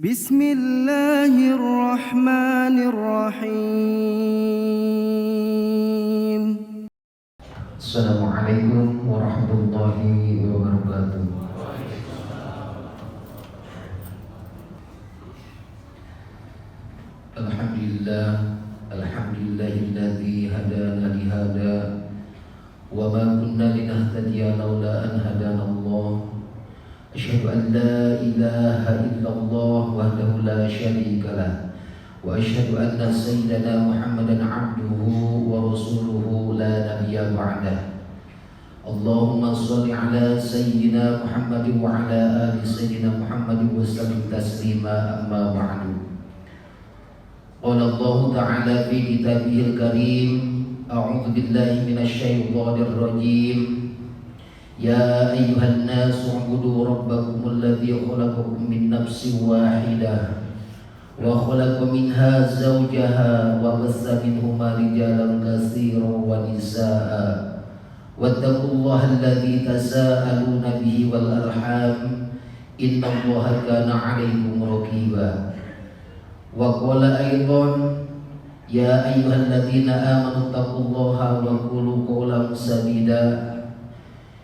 Bismillahirrahmanirrahim. Assalamualaikum warahmatullahi wabarakatuh. Alhamdulillahilladzi hadana lihada wa ma kunna linahtadiya laula an hadanallah. Asyhadu an la ilaha illallah wahdahu la syarika lah wa asyhadu anna sayyidana Muhammadan abduhu wa rasuluhu la nabiyya ba'dah. Allahumma shalli ala sayyidina Muhammadin wa ala ali sayyidina Muhammadin wa sallim taslima amma ba'du. Qala Allah ta'ala fi kitabihil karim, a'udzu billahi minasy syaithanir rajim. Ya ayyuhan nasu ubudu rabbakumul ladzi khalaqakum min nafsin wahidah wa khalaqa minha zawjaha wa bassa minhuma rijalan katsiran wa nisaa wattaqullaha alladzi tasaaluna bihi wal arham innallaha kana 'alaykum raqiba. Wa qala aidan ya ayyuhalladzina amanu taqullaha wa qulu qawlan sadida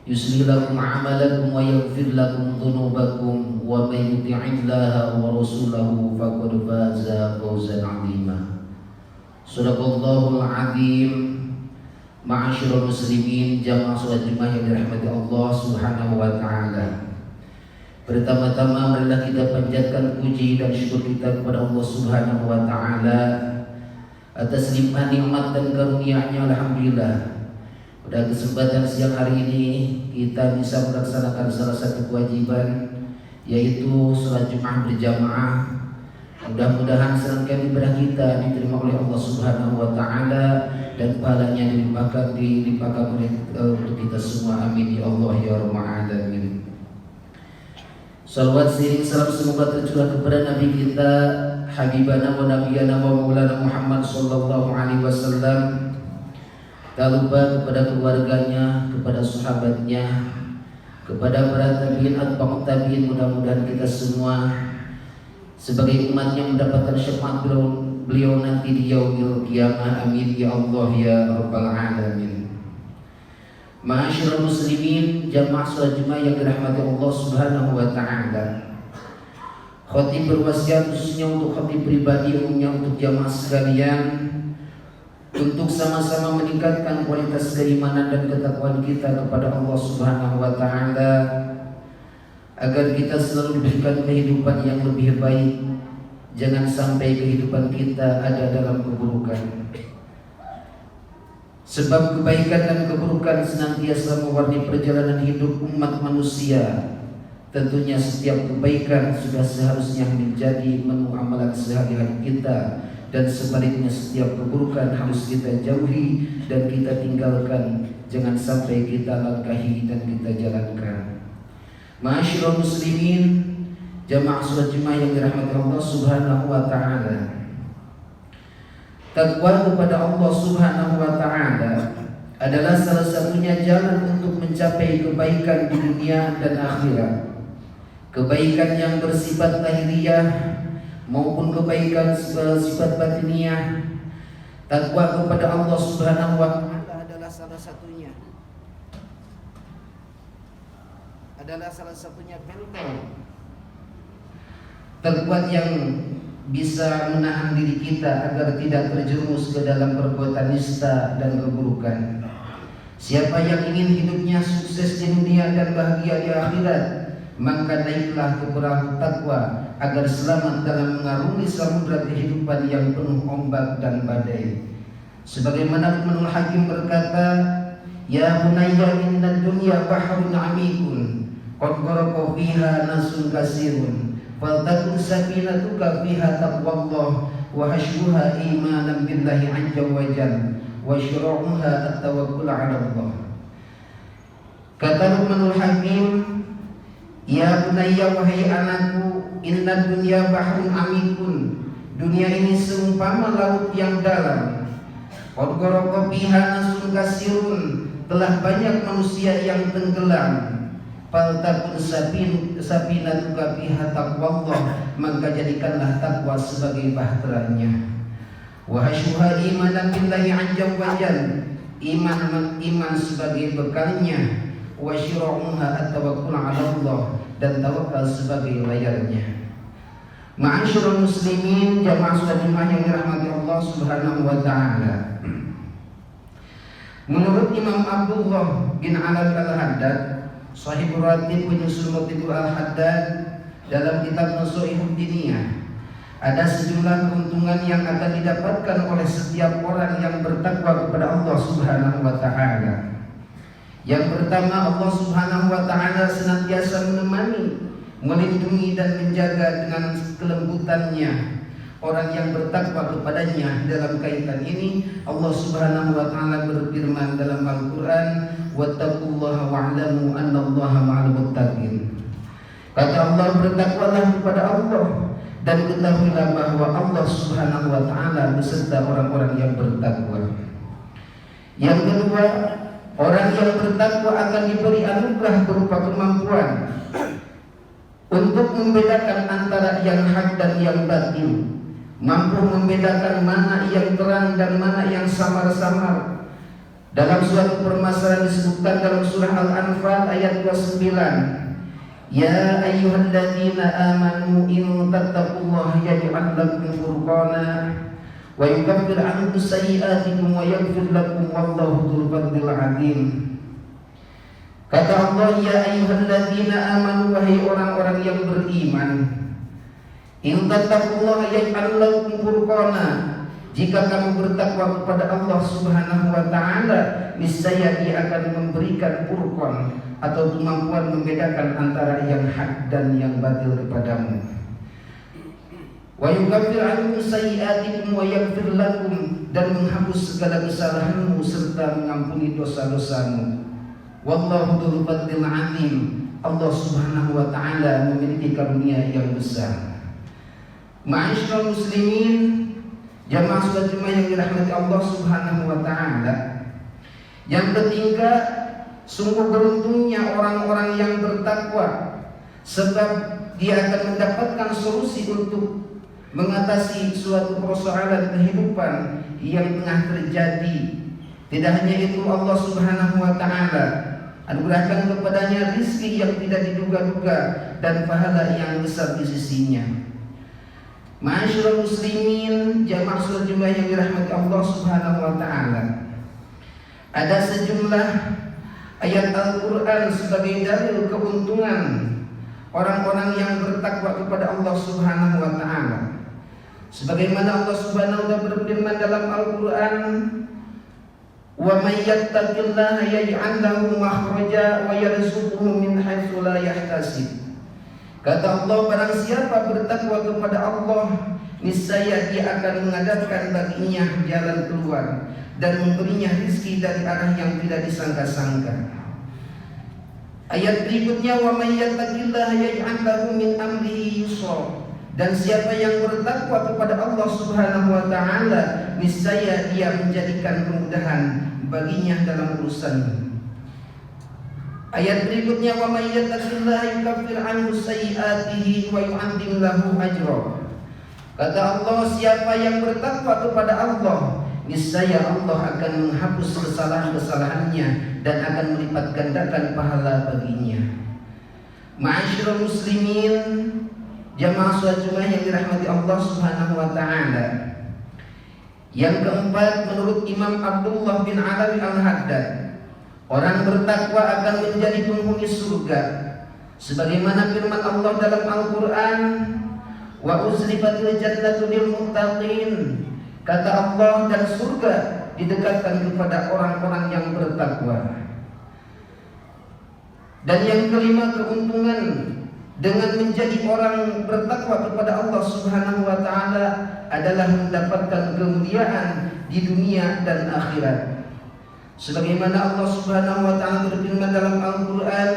yuslih lakum a'malakum wa yaghfir lakum dhunubakum wa may yuti'illaha wa rasulahu faqad faza fawzan 'azima. Shadaqallahul 'azim. Ma'asyiral muslimin, jamaah salat Jumat yang dirahmati Allah Subhanahu wa taala. Pertama-tama marilah kita panjatkan puji dan syukur kita kepada Allah Subhanahu wa taala atas limpahan nikmat dan karunia-Nya. Alhamdulillah, pada kesempatan siang hari ini kita bisa melaksanakan salah satu kewajiban, yaitu salat Jumat berjamaah. Mudah-mudahan serangkaian ibadah kita diterima oleh Allah Subhanahu wa taala dan pahalanya dilimpahkan untuk kita semua. Amin ya Allah ya rabbal alamin. Salawat sering salam semoga tercurah kepada Nabi kita, Habibana wa Nabiyana wa Maulana Muhammad sallallahu alaihi wasallam. Tak lupa kepada keluarganya, kepada sahabatnya, kepada para tabi'in atba'ut tabi'in. Mudah-mudahan kita semua sebagai umatnya mendapatkan syafaat beliau nanti di yaumil qiyamah. Amin ya Allah ya rabbal alamin. Ma'asyiral muslimin, jamaah salat Jumat yang dirahmati Allah Subhanahu wa taala. Khatib berwasiat khususnya untuk khatib pribadi, umumnya untuk jamaah sekalian, untuk sama-sama meningkatkan kualitas keimanan dan ketakwaan kita kepada Allah Subhanahu wa taala, agar kita selalu diberikan kehidupan yang lebih baik. Jangan sampai kehidupan kita ada dalam keburukan. Sebab kebaikan dan keburukan senantiasa mewarnai perjalanan hidup umat manusia. Tentunya setiap kebaikan sudah seharusnya menjadi menu amalan sehari-hari kita, dan sebaliknya setiap keburukan harus kita jauhi dan kita tinggalkan. Jangan sampai kita langkahi dan kita jalankan. Ma'asyiral muslimin, jamaah salat Jumat yang dirahmati Allah Subhanahu wa taala. Takwa kepada Allah Subhanahu wa taala adalah salah satunya jalan untuk mencapai kebaikan di dunia dan akhirat. Kebaikan yang bersifat lahiriah maupun kebaikan bersifat batiniah. Takwa kepada Allah Subhanahu wa taala adalah salah satunya benteng terkuat yang bisa menahan diri kita agar tidak terjerumus ke dalam perbuatan nista dan keburukan. Siapa yang ingin hidupnya sukses di dunia dan bahagia di akhirat, maka naiklah ke perahu takwa agar selamat dalam mengarungi samudra kehidupan yang penuh ombak dan badai. Sebagaimana Ibnu Hakim berkata, "Ya bunayya innad dunya bahrun 'amikun, qad gharaqa fiha nasun katsirun. Faltakun safinatuka fiha taqwallah wa hashbuha imanan billahi 'azza wa jalla wa syuru'uha at-tawakkul 'ala Allah." Kata Luqmanul Hakim, "Ya bunayya, wahai anakku, inna dunya bahrun amikun, dunia ini seumpama laut yang dalam. Qad gharaqa fiha nasun katsirun, telah banyak manusia yang tenggelam. faltakun sabinatuka fiha taqwallah, maka jadikanlah takwa sebagai bahteranya. Wa hasyuha imanan billahi azza wa jalla, iman sebagai bekalnya. Wa syira'uha at-tawakkul 'ala Allah, dan tawakal sebagai layarnya. Ma'asyiral muslimin, jamaah muslimah yang dirahmati Allah Subhanahu wa taala. Menurut Imam Abdullah bin Alal Al-Haddad, Sahibul Ratib penyusun Ratibul Al-Haddad, dalam kitab Nusai'ud Diniyah, ada sejumlah keuntungan yang akan didapatkan oleh setiap orang yang bertakwa kepada Allah Subhanahu wa taala. Yang pertama, Allah Subhanahu wa taala senantiasa menemani, melindungi dan menjaga dengan kelembutannya orang yang bertakwa kepadanya. Dalam kaitan ini Allah Subhanahu wa taala berfirman dalam Al-Qur'an, wattaqullaha wa'lamu annallaha ma'al muttaqin. Kata Allah, bertakwalah kepada Allah dan ketahuilah bahwa Allah Subhanahu wa taala beserta orang-orang yang bertakwa. Yang kedua, orang yang bertakwa akan diberi anugerah berupa kemampuan untuk membedakan antara yang hak dan yang batil, mampu membedakan mana yang terang dan mana yang samar-samar. Dalam suatu permasalahan disebutkan dalam surah Al-Anfal ayat 29, ya ayyuhalladzina amanu in tattaqullaha yaj'al lakum furqana wa yukaffir 'ankum sayyi'atikum wa yaghfir lakum wallahu dzul fadlil 'adzim. Kata Allah, ya ayyuhalladzina amanu, wahai orang-orang yang beriman, in tattaqullaha yaj'al lakum furqana, jika kamu bertakwa kepada Allah Subhanahu wa taala, niscaya Dia akan memberikan furqan atau kemampuan membedakan antara yang hak dan yang batil kepadamu. Wa yukaffir 'ankum sayyi'atikum wa yaghfir lakum, dan menghapus segala kesalahanmu serta mengampuni dosa-dosamu. Wallahu dzul fadlil 'adzim, Allah Subhanahu wa taala memiliki karunia yang besar. Ma'asyiral muslimin, jamaah salat Jumat yang dirahmati Allah Subhanahu wa taala. Yang ketiga, sungguh beruntungnya orang-orang yang bertakwa, sebab dia akan mendapatkan solusi untuk mengatasi suatu persoalan kehidupan yang tengah terjadi. Tidak hanya itu, Allah Subhanahu wa taala anugerahkan kepadanya rizki yang tidak diduga-duga dan pahala yang besar di sisinya. Ma'asyiral muslimin, jamaah salat Jumat yang dirahmati Allah Subhanahu wa taala, ada sejumlah ayat Al-Qur'an sebagai dalil keuntungan orang-orang yang bertakwa kepada Allah Subhanahu wa taala. Sebagaimana Allah Subhanahu wa taala berfirman dalam Al-Qur'an, wa may yattaqillaha yaj'al lahu makhraja wa yarzuqhu min haitsu la yahtasib. Kata Allah, barang siapa bertakwa kepada Allah, niscaya Dia akan mengadakan baginya jalan keluar dan memberinya rezeki dari arah yang tidak disangka-sangka. Ayat berikutnya, wa may yattaqillaha yaj'al lahu min amrihi yusra, dan siapa yang bertakwa kepada Allah Subhanahu wa taala, niscaya Dia menjadikan kemudahan baginya dalam urusannya. Ayat berikutnya, wa may yattaqillaha yukaffir 'anhu sayyi'atihi wa yu'adhim lahu ajra. Kata Allah, siapa yang bertakwa kepada Allah, niscaya Allah akan menghapus kesalahan-kesalahannya dan akan melipat gandakan pahala baginya. Ma'asyiral muslimin, jamaah salat Jumat yang dirahmati Allah Subhanahu wa taala. Yang keempat, menurut Imam Abdullah bin Alawi Al-Haddad, orang bertakwa akan menjadi penghuni surga, sebagaimana firman Allah dalam Al-Qur'an, wa uzlifatil jannatu lil muttaqin. Kata Allah, dan surga didekatkan kepada orang-orang yang bertakwa. Dan yang kelima, keuntungan dengan menjadi orang bertakwa kepada Allah Subhanahu wa taala adalah mendapatkan kemuliaan di dunia dan akhirat. Sebagaimana Allah Subhanahu wa taala berfirman dalam Al-Qur'an,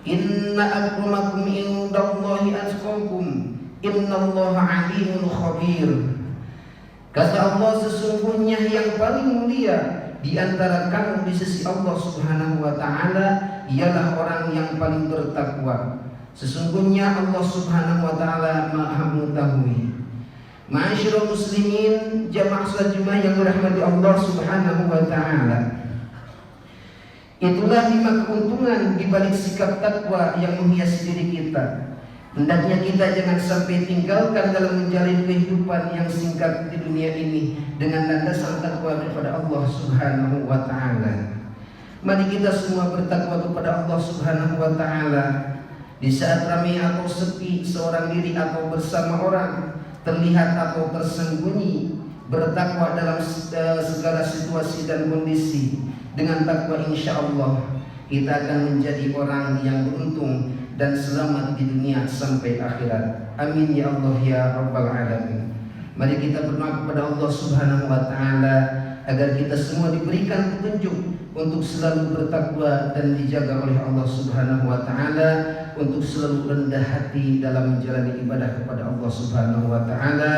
inna akramakum indallahi atqakum innallaha 'alimun khabir. Kata Allah, sesungguhnya yang paling mulia di antara kamu di sisi Allah Subhanahu wa taala ialah orang yang paling bertakwa. Sesungguhnya Allah Subhanahu wa taala Maha mengetahui. Ma'asyiral muslimin, jamaah salat Jumat yang dirahmati Allah Subhanahu wa taala. Itulah 5 keuntungan di balik sikap takwa yang menghiasi diri kita. Hendaknya kita jangan sampai tinggalkan dalam menjalani kehidupan yang singkat di dunia ini dengan landasan takwa kepada Allah Subhanahu wa taala. Mari kita semua bertakwa kepada Allah Subhanahu wa taala. Di saat ramai atau sepi, seorang diri atau bersama orang, terlihat atau tersembunyi, bertakwa dalam segala situasi dan kondisi. Dengan takwa insya Allah kita akan menjadi orang yang beruntung dan selamat di dunia sampai akhirat. Amin ya Allah ya Rabbal Alamin. Mari kita berdoa kepada Allah Subhanahu wa taala agar kita semua diberikan petunjuk untuk selalu bertakwa dan dijaga oleh Allah Subhanahu wa taala, untuk selalu rendah hati dalam menjalani ibadah kepada Allah Subhanahu wa taala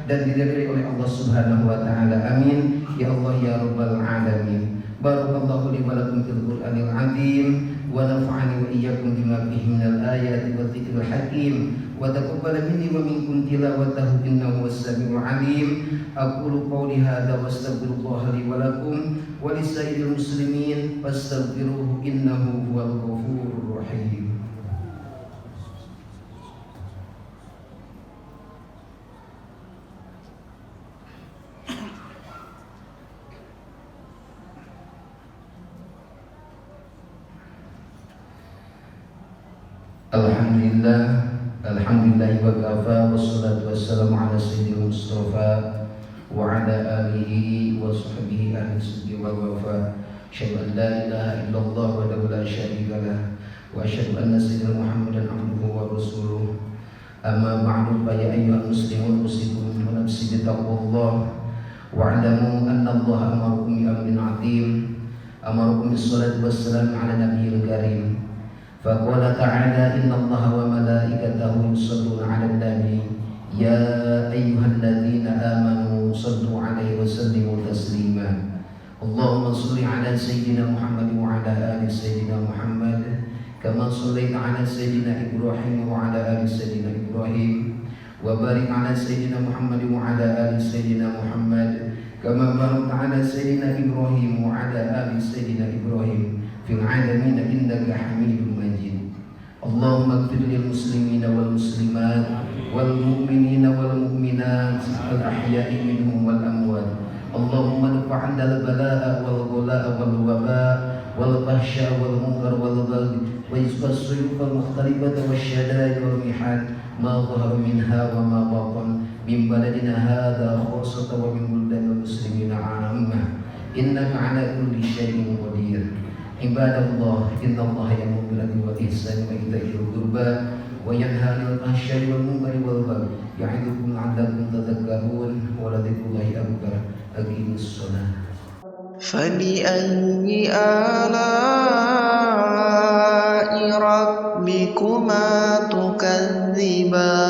dan diridhai oleh Allah Subhanahu wa taala. Amin ya Allah ya Rabbal Alamin. Barakallahu li wa lakum fil Qur'anil azim wa nafa'ani wa iyyakum bima fihi minal ayati wa dzikril hakim wa taqabbal minni wa minkum tilawatahu innahu was-sami'ul 'alim. Aqulu qawli hadza wa astaghfirullaha li wa lakum wa lisairil muslimin fastaghfiruhu innahu huwal ghafurur rahim. Alhamdulillah wa kafa wassalatu wassalamu ala sayyidil mustafa wa ala alihi wa sahbihi ahli sidqi wal wafa. Asyhadu an la ilaha illallah wa la syarika lah wa asyhadu anna sayyidina Muhammadan abduhu wa rasuluh. Amma ba'du, fa ya ayyuhal muslimun usikum wa nafsi bi taqwallah wa alamu anna Allah amarakum bi amrin 'azim, amarakum bis salati wassalam ala nabiyil karim. فقال تعالى إن الله وملائكته يصلون على النبي يا أيها الذين آمنوا صلوا عليه وسلموا تسليما اللهم صل على سيدنا محمد وعلى آل سيدنا محمد كما صليت على سيدنا إبراهيم وعلى آل سيدنا إبراهيم وبارك على سيدنا محمد وعلى آل سيدنا محمد كما باركت على سيدنا إبراهيم وعلى آل سيدنا إبراهيم في العالمين إنك حميد مجيد. اللهم اغفر للمسلمين والمسلمات والمؤمنين والمؤمنات الأحياء منهم والأموات. اللهم ارفع عنا البلاء والغلاء والوباء والفحشاء والمنكر والبغي والسيوف المختلفة والشدائد والمحن ما ظهر منها وما بطن من بلدنا هذا خاصة ومن بلدان المسلمين عامة إنك على كل شيء قدير. Ibadallah, innallaha ya'muru bil 'adli wal ihsani wa ita'i dzil qurba wa yanha 'anil fahsya'i wal munkari wal baghi ya'idukum la'allakum tadhakkarun wa ladhikrullahi akbar. Aqimus shalah. فبأي آلاء ربكما تكذبان